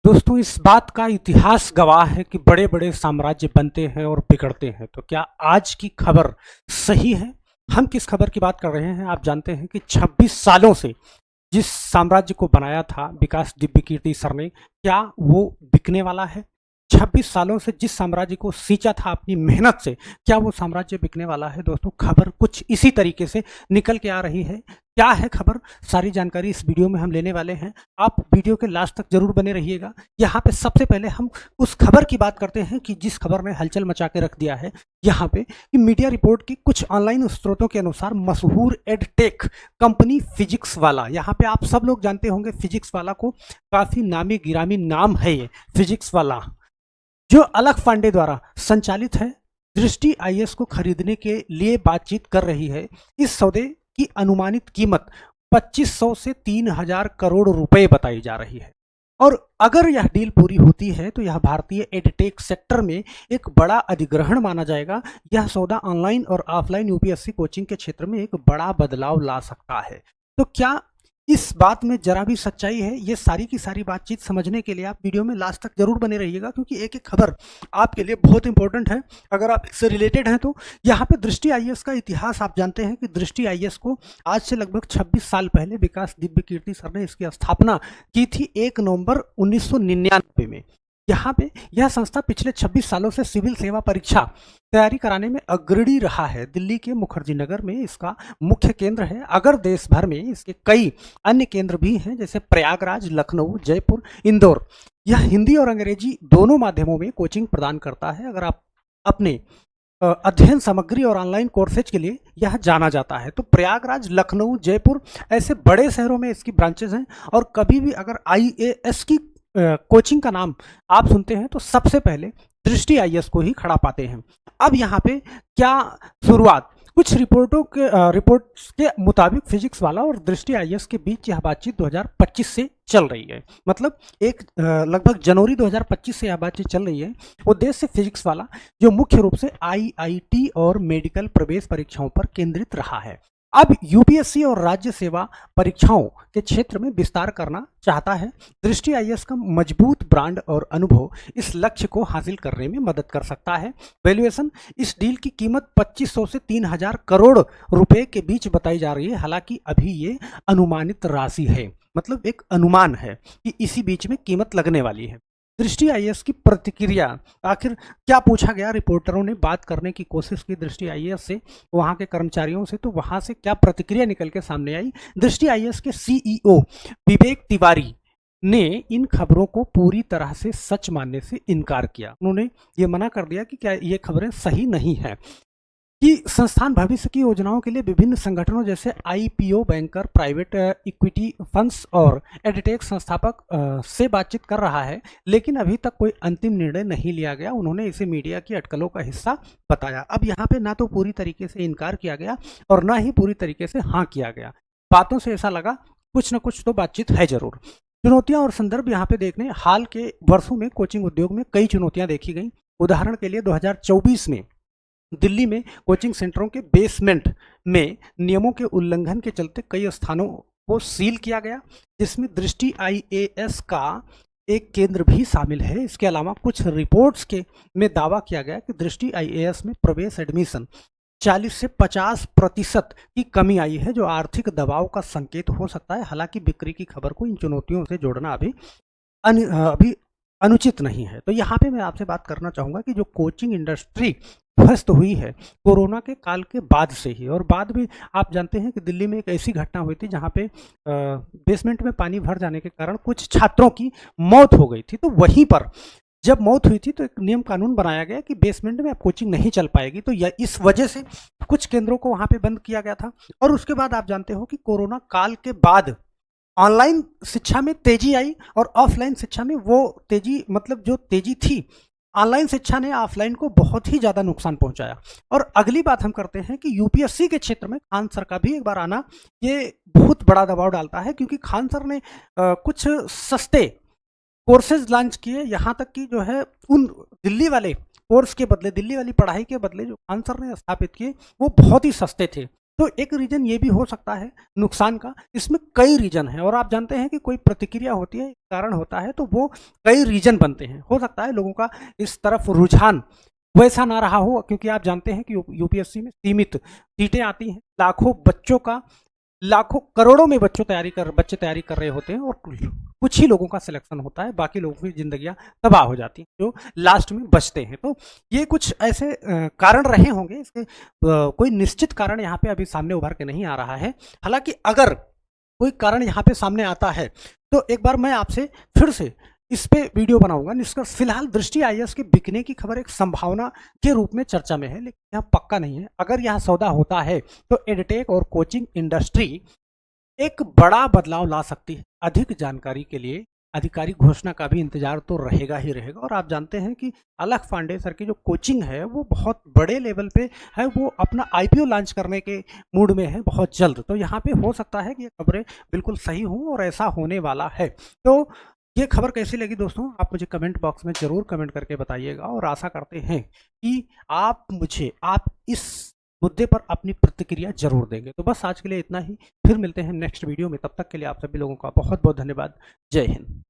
दोस्तों, इस बात का इतिहास गवाह है कि बड़े बड़े साम्राज्य बनते हैं और बिगड़ते हैं। तो क्या आज की खबर सही है? हम किस खबर की बात कर रहे हैं? आप जानते हैं कि 26 सालों से जिस साम्राज्य को बनाया था विकास दिव्य कीर्ति सर ने, क्या वो बिकने वाला है? 26 सालों से जिस साम्राज्य को सींचा था अपनी मेहनत से, क्या वो साम्राज्य बिकने वाला है? दोस्तों, खबर कुछ इसी तरीके से निकल के आ रही है। क्या है खबर? सारी जानकारी इस वीडियो में हम लेने वाले हैं। आप वीडियो के लास्ट तक जरूर बने रहिएगा। यहाँ पे सबसे पहले हम उस खबर की बात करते हैं कि जिस खबर ने हलचल मचा के रख दिया है यहाँ पे, कि मीडिया रिपोर्ट की कुछ ऑनलाइन स्रोतों के अनुसार मशहूर एडटेक कंपनी फिजिक्स वाला, यहाँ पे आप सब लोग जानते होंगे फिजिक्स वाला को, काफी नामी गिरामी नाम है ये फिजिक्स वाला, जो अलख पांडे द्वारा संचालित है, दृष्टि आईएएस को खरीदने के लिए बातचीत कर रही है। इस सौदे की अनुमानित कीमत 2500 से 3000 करोड़ रुपए बताई जा रही है। और अगर यह डील पूरी होती है तो यह भारतीय एडटेक सेक्टर में एक बड़ा अधिग्रहण माना जाएगा। यह सौदा ऑनलाइन और ऑफलाइन यूपीएससी कोचिंग के क्षेत्र में एक बड़ा बदलाव ला सकता है। तो क्या इस बात में जरा भी सच्चाई है? ये सारी की सारी बातचीत समझने के लिए आप वीडियो में लास्ट तक जरूर बने रहिएगा, क्योंकि एक एक खबर आपके लिए बहुत इंपॉर्टेंट है अगर आप इससे रिलेटेड हैं तो। यहाँ पे दृष्टि आईएएस का इतिहास आप जानते हैं कि दृष्टि आईएएस को आज से लगभग 26 साल पहले विकास दिव्य कीर्ति सर ने इसकी स्थापना की थी 1 नवंबर 1999 में। यहाँ पे यह संस्था पिछले 26 सालों से सिविल सेवा परीक्षा तैयारी कराने में अग्रणी रहा है। दिल्ली के मुखर्जी नगर में इसका मुख्य केंद्र है। अगर देश भर में इसके कई अन्य केंद्र भी हैं, जैसे प्रयागराज, लखनऊ, जयपुर, इंदौर। यह हिंदी और अंग्रेजी दोनों माध्यमों में कोचिंग प्रदान करता है। अगर आप अपने अध्ययन सामग्री और ऑनलाइन कोर्सेज के लिए यह जाना जाता है, तो प्रयागराज, लखनऊ, जयपुर ऐसे बड़े शहरों में इसकी ब्रांचेस हैं। और कभी भी अगर आईएएस की कोचिंग का नाम आप सुनते हैं तो सबसे पहले दृष्टि आईएएस को ही खड़ा पाते हैं। अब यहाँ पे क्या शुरुआत, कुछ रिपोर्ट्स के मुताबिक फिजिक्स वाला और दृष्टि आईएएस के बीच यह बातचीत 2025 से चल रही है। मतलब लगभग जनवरी 2025 से यह बातचीत चल रही है। उद्देश्य फिजिक्स वाला जो मुख्य रूप से आईआईटी और मेडिकल प्रवेश परीक्षाओं पर केंद्रित रहा है, अब यूपीएससी और राज्य सेवा परीक्षाओं के क्षेत्र में विस्तार करना चाहता है। दृष्टि आईएएस का मजबूत ब्रांड और अनुभव इस लक्ष्य को हासिल करने में मदद कर सकता है। वैल्यूएशन, इस डील की कीमत 2500 से 3000 करोड़ रुपए के बीच बताई जा रही है। हालांकि अभी ये अनुमानित राशि है, मतलब एक अनुमान है कि इसी बीच में कीमत लगने वाली है। दृष्टि आईएएस की प्रतिक्रिया, आखिर क्या पूछा गया? रिपोर्टरों ने बात करने की कोशिश की दृष्टि आईएएस से, वहां के कर्मचारियों से, तो वहां से क्या प्रतिक्रिया निकल के सामने आई? दृष्टि आईएएस के सीईओ विवेक तिवारी ने इन खबरों को पूरी तरह से सच मानने से इनकार किया। उन्होंने ये मना कर दिया कि क्या ये खबरें सही नहीं है, कि संस्थान भविष्य की योजनाओं के लिए विभिन्न संगठनों जैसे IPO banker, private equity funds और एडटेक संस्थापक से बातचीत कर रहा है, लेकिन अभी तक कोई अंतिम निर्णय नहीं लिया गया। उन्होंने इसे मीडिया की अटकलों का हिस्सा बताया। अब यहाँ पे ना तो पूरी तरीके से इनकार किया गया और ना ही पूरी तरीके से हाँ किया गया। बातों से ऐसा लगा कुछ ना कुछ तो बातचीत है जरूर। चुनौतियां और संदर्भ यहाँ पे देखने, हाल के वर्षों में कोचिंग उद्योग में कई चुनौतियां देखी गई। उदाहरण के लिए 2024 में दिल्ली में कोचिंग सेंटरों के बेसमेंट में नियमों के उल्लंघन के चलते कई स्थानों को सील किया गया, जिसमें दृष्टि आईएएस का एक केंद्र भी शामिल है। इसके अलावा कुछ रिपोर्ट्स के में दावा किया गया कि दृष्टि आईएएस में प्रवेश एडमिशन 40 से 50% की कमी आई है, जो आर्थिक दबाव का संकेत हो सकता है। हालांकि बिक्री की खबर को इन चुनौतियों से जोड़ना अभी अनुचित नहीं है। तो यहाँ पे मैं आपसे बात करना चाहूँगा कि जो कोचिंग इंडस्ट्री ध्वस्त हुई है कोरोना के काल के बाद से ही, और बाद भी आप जानते हैं कि दिल्ली में एक ऐसी घटना हुई थी जहाँ पे बेसमेंट में पानी भर जाने के कारण कुछ छात्रों की मौत हो गई थी। तो वहीं पर जब मौत हुई थी तो एक नियम कानून बनाया गया कि बेसमेंट में अब कोचिंग नहीं चल पाएगी। तो इस वजह से कुछ केंद्रों को वहाँ पे बंद किया गया था। और उसके बाद आप जानते हो कि कोरोना काल के बाद ऑनलाइन शिक्षा में तेजी आई और ऑफलाइन शिक्षा में वो तेजी, मतलब जो तेजी थी ऑनलाइन शिक्षा ने ऑफलाइन को बहुत ही ज्यादा नुकसान पहुंचाया। और अगली बात हम करते हैं कि यूपीएससी के क्षेत्र में खान सर का भी एक बार आना ये बहुत बड़ा दबाव डालता है, क्योंकि खान सर ने कुछ सस्ते कोर्सेज लॉन्च किए। यहाँ तक कि जो है उन दिल्ली वाले कोर्स के बदले, दिल्ली वाली पढ़ाई के बदले जो खान सर ने स्थापित किए वो बहुत ही सस्ते थे। तो एक रीजन ये भी हो सकता है नुकसान का। इसमें कई रीजन है और आप जानते हैं कि कोई प्रतिक्रिया होती है, कारण होता है, तो वो कई रीजन बनते हैं। हो सकता है लोगों का इस तरफ रुझान वैसा ना रहा हो, क्योंकि आप जानते हैं कि यूपीएससी में सीमित सीटें आती हैं, लाखों करोड़ों में बच्चे तैयारी कर रहे होते हैं और कुछ ही लोगों का सिलेक्शन होता है, बाकी लोगों की जिंदगियां तबाह हो जाती हैं जो लास्ट में बचते हैं। तो ये कुछ ऐसे कारण रहे होंगे, इसके कोई निश्चित कारण यहाँ पे अभी सामने उभर के नहीं आ रहा है। हालांकि अगर कोई कारण यहाँ पे सामने आता है तो एक बार मैं आपसे फिर से इस पे वीडियो बनाऊंगा। निष्कर्ष फिलहाल दृष्टि आईएएस के बिकने की खबर एक संभावना के रूप में चर्चा में है, लेकिन यह पक्का नहीं है। अगर यह सौदा होता है तो एडटेक और कोचिंग इंडस्ट्री एक बड़ा बदलाव ला सकती है। अधिक जानकारी के लिए आधिकारिक घोषणा का भी इंतजार तो रहेगा ही रहेगा। और आप जानते हैं कि अलख पांडे सर की जो कोचिंग है वो बहुत बड़े लेवल पे है, वो अपना आईपीओ लॉन्च करने के मूड में है बहुत जल्द। तो यहाँ पे हो सकता है कि ये खबरें बिल्कुल सही हों और ऐसा होने वाला है। तो ये खबर कैसी लगी दोस्तों, आप मुझे कमेंट बॉक्स में जरूर कमेंट करके बताइएगा और आशा करते हैं कि आप इस मुद्दे पर अपनी प्रतिक्रिया जरूर देंगे। तो बस आज के लिए इतना ही, फिर मिलते हैं नेक्स्ट वीडियो में। तब तक के लिए आप सभी लोगों का बहुत बहुत धन्यवाद। जय हिंद।